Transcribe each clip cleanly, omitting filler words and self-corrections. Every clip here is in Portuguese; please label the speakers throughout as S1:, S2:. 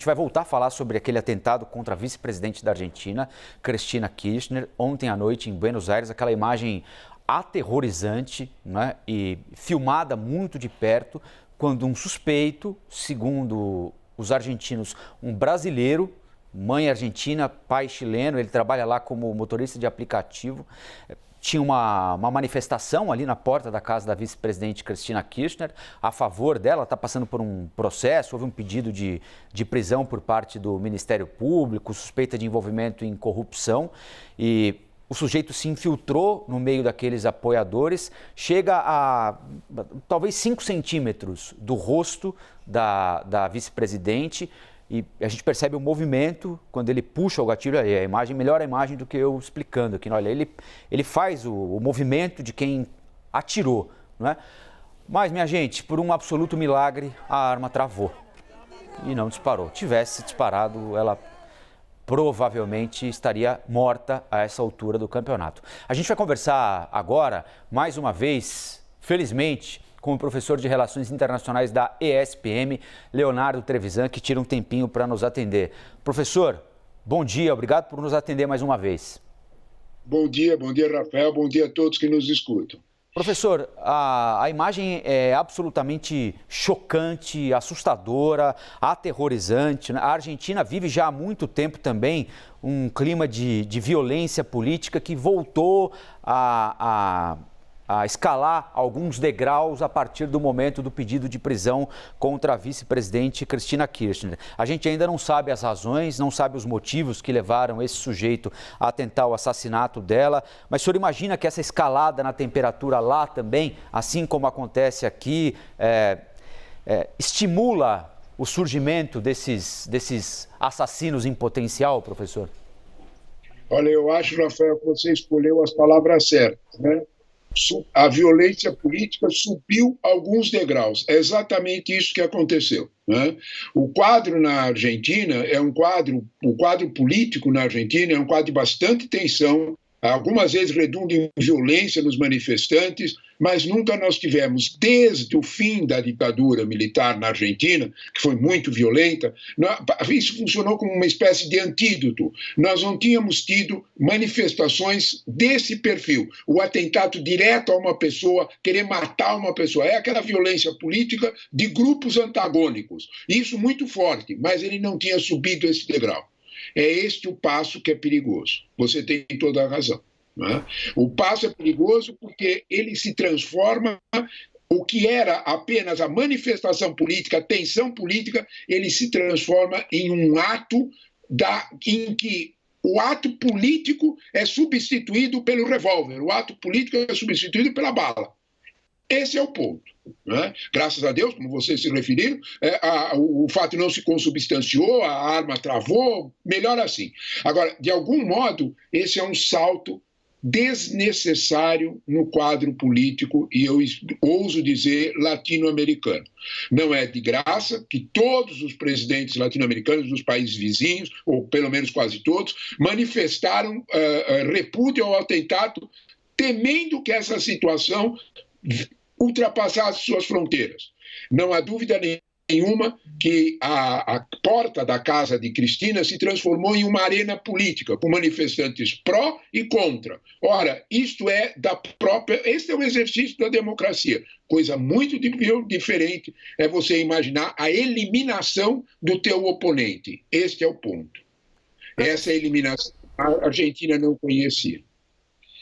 S1: A gente vai voltar a falar sobre aquele atentado contra a vice-presidente da Argentina, Cristina Kirchner, ontem à noite em Buenos Aires, aquela imagem aterrorizante, né, e filmada muito de perto, quando um suspeito, segundo os argentinos, um brasileiro, mãe argentina, pai chileno, ele trabalha lá como motorista de aplicativo, tinha uma manifestação ali na porta da casa da vice-presidente Cristina Kirchner a favor dela, está passando por um processo, houve um pedido de prisão por parte do Ministério Público, suspeita de envolvimento em corrupção e o sujeito se infiltrou no meio daqueles apoiadores, chega a talvez 5 centímetros do rosto da vice-presidente. E a gente percebe o movimento quando ele puxa o gatilho, a imagem, melhor a imagem do que eu explicando aqui. Olha, ele faz o movimento de quem atirou, não é? Mas, minha gente, por um absoluto milagre, a arma travou e não disparou. Tivesse disparado, ela provavelmente estaria morta a essa altura do campeonato. A gente vai conversar agora, mais uma vez, felizmente, com o professor de Relações Internacionais da ESPM, Leonardo Trevisan, que tira um tempinho para nos atender. Professor, bom dia, obrigado por nos atender mais uma vez.
S2: Bom dia, Rafael, bom dia a todos que nos escutam.
S1: Professor, a imagem é absolutamente chocante, assustadora, aterrorizante. A Argentina vive já há muito tempo também um clima de violência política que voltou a escalar alguns degraus a partir do momento do pedido de prisão contra a vice-presidente Cristina Kirchner. A gente ainda não sabe as razões, não sabe os motivos que levaram esse sujeito a tentar o assassinato dela, mas o senhor imagina que essa escalada na temperatura lá também, assim como acontece aqui, estimula o surgimento desses assassinos em potencial, professor?
S2: Olha, eu acho, Rafael, que você escolheu as palavras certas, né? A violência política subiu alguns degraus. É exatamente isso que aconteceu, né? O quadro na Argentina o quadro político na Argentina é um quadro de bastante tensão, algumas vezes redunda em violência nos manifestantes, mas nunca nós tivemos, desde o fim da ditadura militar na Argentina, que foi muito violenta, isso funcionou como uma espécie de antídoto. Nós não tínhamos tido manifestações desse perfil, o atentado direto a uma pessoa, querer matar uma pessoa, é aquela violência política de grupos antagônicos. Isso muito forte, mas ele não tinha subido esse degrau. É este o passo que é perigoso. Você tem toda a razão, né? O passo é perigoso porque ele se transforma, o que era apenas a manifestação política, a tensão política, ele se transforma em um ato em que o ato político é substituído pelo revólver, o ato político é substituído pela bala. Esse é o ponto, né? Graças a Deus, como vocês se referiram, o fato não se consubstanciou, a arma travou, melhor assim. Agora, de algum modo, esse é um salto desnecessário no quadro político e eu ouso dizer latino-americano. Não é de graça que todos os presidentes latino-americanos dos países vizinhos, ou pelo menos quase todos, manifestaram repúdio ao atentado, temendo que essa situação ultrapassasse suas fronteiras. Não há dúvida nenhuma que a porta da casa de Cristina se transformou em uma arena política, com manifestantes pró e contra. Ora, isto é este é o exercício da democracia. Coisa muito diferente é você imaginar a eliminação do teu oponente. Este é o ponto. Essa eliminação a Argentina não conhecia.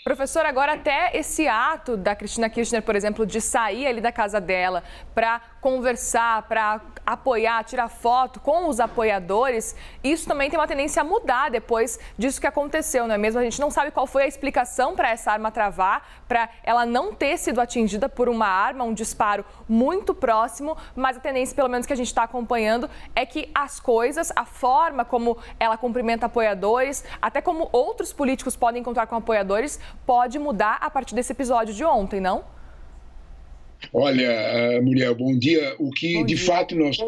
S3: Professor, agora até esse ato da Cristina Kirchner, por exemplo, de sair ali da casa dela para conversar, para apoiar, tirar foto com os apoiadores, isso também tem uma tendência a mudar depois disso que aconteceu, não é mesmo? A gente não sabe qual foi a explicação para essa arma travar, para ela não ter sido atingida por uma arma, um disparo muito próximo, mas a tendência, pelo menos que a gente está acompanhando, é que as coisas, a forma como ela cumprimenta apoiadores, até como outros políticos podem encontrar com apoiadores, pode mudar a partir desse episódio de ontem, não?
S2: Olha, Muriel, bom dia. O que de fato nós temos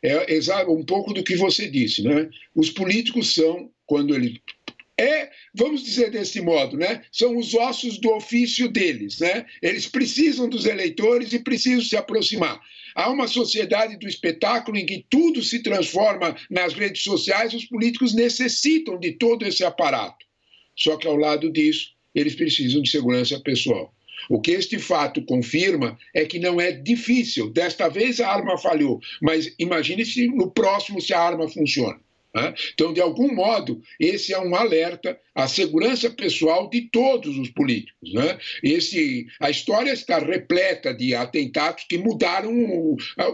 S2: é um pouco do que você disse, né? Os políticos são, quando eles vamos dizer desse modo, né? São os ossos do ofício deles, né? Eles precisam dos eleitores e precisam se aproximar. Há uma sociedade do espetáculo em que tudo se transforma nas redes sociais, os políticos necessitam de todo esse aparato. Só que, ao lado disso, eles precisam de segurança pessoal. O que este fato confirma é que não é difícil. Desta vez a arma falhou, mas imagine se no próximo se a arma funciona. Então, de algum modo, esse é um alerta à segurança pessoal de todos os políticos. A história está repleta de atentados que mudaram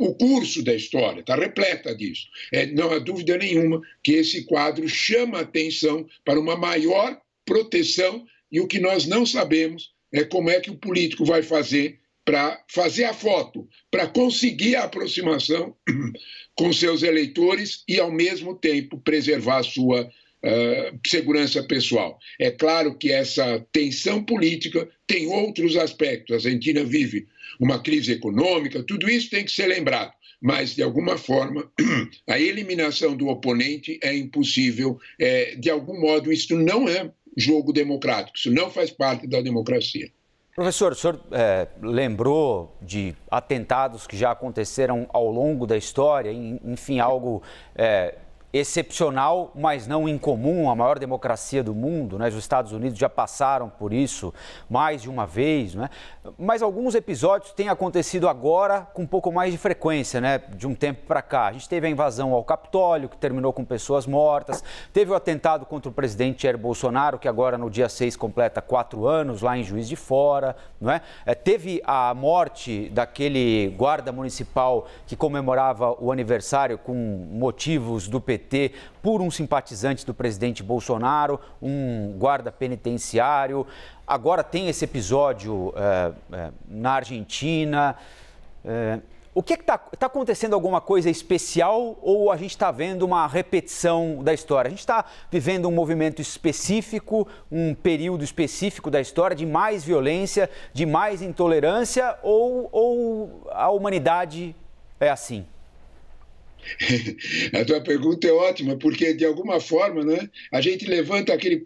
S2: o curso da história, está repleta disso. Não há dúvida nenhuma que esse quadro chama a atenção para uma maior proteção, e o que nós não sabemos é como é que o político vai fazer para fazer a foto, para conseguir a aproximação com seus eleitores e, ao mesmo tempo, preservar a sua segurança pessoal. É claro que essa tensão política tem outros aspectos. A Argentina vive uma crise econômica, tudo isso tem que ser lembrado. Mas, de alguma forma, a eliminação do oponente é impossível. De algum modo, isso não é jogo democrático, isso não faz parte da democracia.
S1: Professor, o senhor lembrou de atentados que já aconteceram ao longo da história, enfim, algo excepcional, mas não incomum, a maior democracia do mundo, né? Os Estados Unidos já passaram por isso mais de uma vez, né? Mas alguns episódios têm acontecido agora com um pouco mais de frequência, né? De um tempo para cá. A gente teve a invasão ao Capitólio, que terminou com pessoas mortas, teve o atentado contra o presidente Jair Bolsonaro, que agora no dia 6 completa 4 anos, lá em Juiz de Fora, não é? Teve a morte daquele guarda municipal que comemorava o aniversário com motivos do PT por um simpatizante do presidente Bolsonaro, um guarda penitenciário. Agora tem esse episódio na Argentina. O que está acontecendo? Alguma coisa especial ou a gente está vendo uma repetição da história? A gente está vivendo um movimento específico, um período específico da história de mais violência, de mais intolerância ou a humanidade é assim?
S2: A tua pergunta é ótima, porque, de alguma forma, né, a gente levanta aquele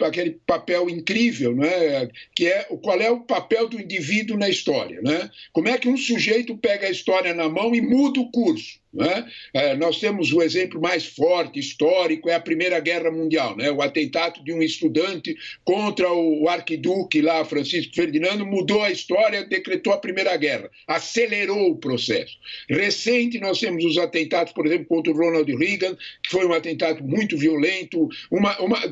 S2: papel incrível, né, que é qual é o papel do indivíduo na história. Né? Como é que um sujeito pega a história na mão e muda o curso? Né? Nós temos o exemplo mais forte, histórico, é a Primeira Guerra Mundial, né? O atentado de um estudante contra o arquiduque lá, Francisco Ferdinando, mudou a história, decretou a Primeira Guerra, acelerou o processo. Recente, nós temos os atentados, por exemplo, contra o Ronald Reagan, que foi um atentado muito violento,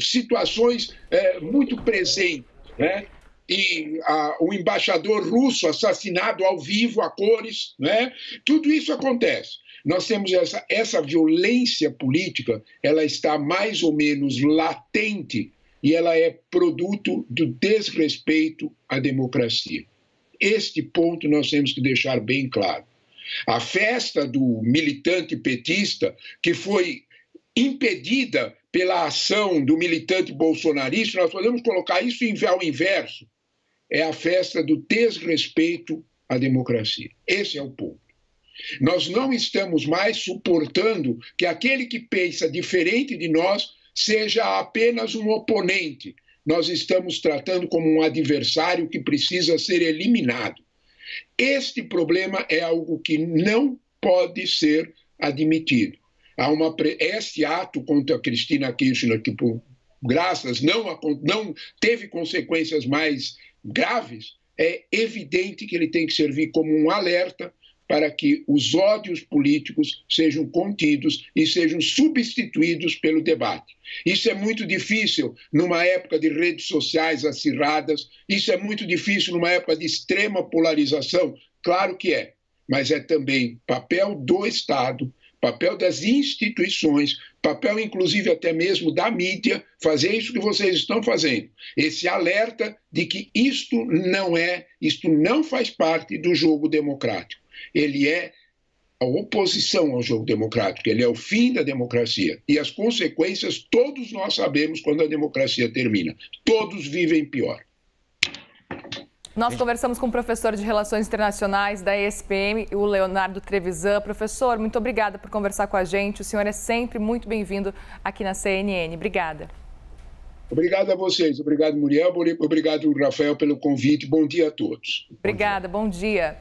S2: situações muito presentes, né? E o embaixador russo assassinado ao vivo, a cores, né? Tudo isso acontece. Nós temos essa violência política, ela está mais ou menos latente e ela é produto do desrespeito à democracia. Este ponto nós temos que deixar bem claro. A festa do militante petista, que foi impedida pela ação do militante bolsonarista, nós podemos colocar isso ao inverso, é a festa do desrespeito à democracia. Esse é o ponto. Nós não estamos mais suportando que aquele que pensa diferente de nós seja apenas um oponente. Nós estamos tratando como um adversário que precisa ser eliminado. Este problema é algo que não pode ser admitido. Este ato contra a Cristina Kirchner, que por graças não teve consequências mais graves, é evidente que ele tem que servir como um alerta para que os ódios políticos sejam contidos e sejam substituídos pelo debate. Isso é muito difícil numa época de redes sociais acirradas, isso é muito difícil numa época de extrema polarização, claro que é, mas é também papel do Estado, papel das instituições, papel inclusive até mesmo da mídia, fazer isso que vocês estão fazendo. Esse alerta de que isto não faz parte do jogo democrático. Ele é a oposição ao jogo democrático, ele é o fim da democracia. E as consequências todos nós sabemos quando a democracia termina. Todos vivem pior.
S3: Nós conversamos com o professor de Relações Internacionais da ESPM, o Leonardo Trevisan. Professor, muito obrigada por conversar com a gente. O senhor é sempre muito bem-vindo aqui na CNN. Obrigada.
S2: Obrigado a vocês. Obrigado, Muriel. Obrigado, Rafael, pelo convite. Bom dia a todos.
S3: Obrigada, bom dia.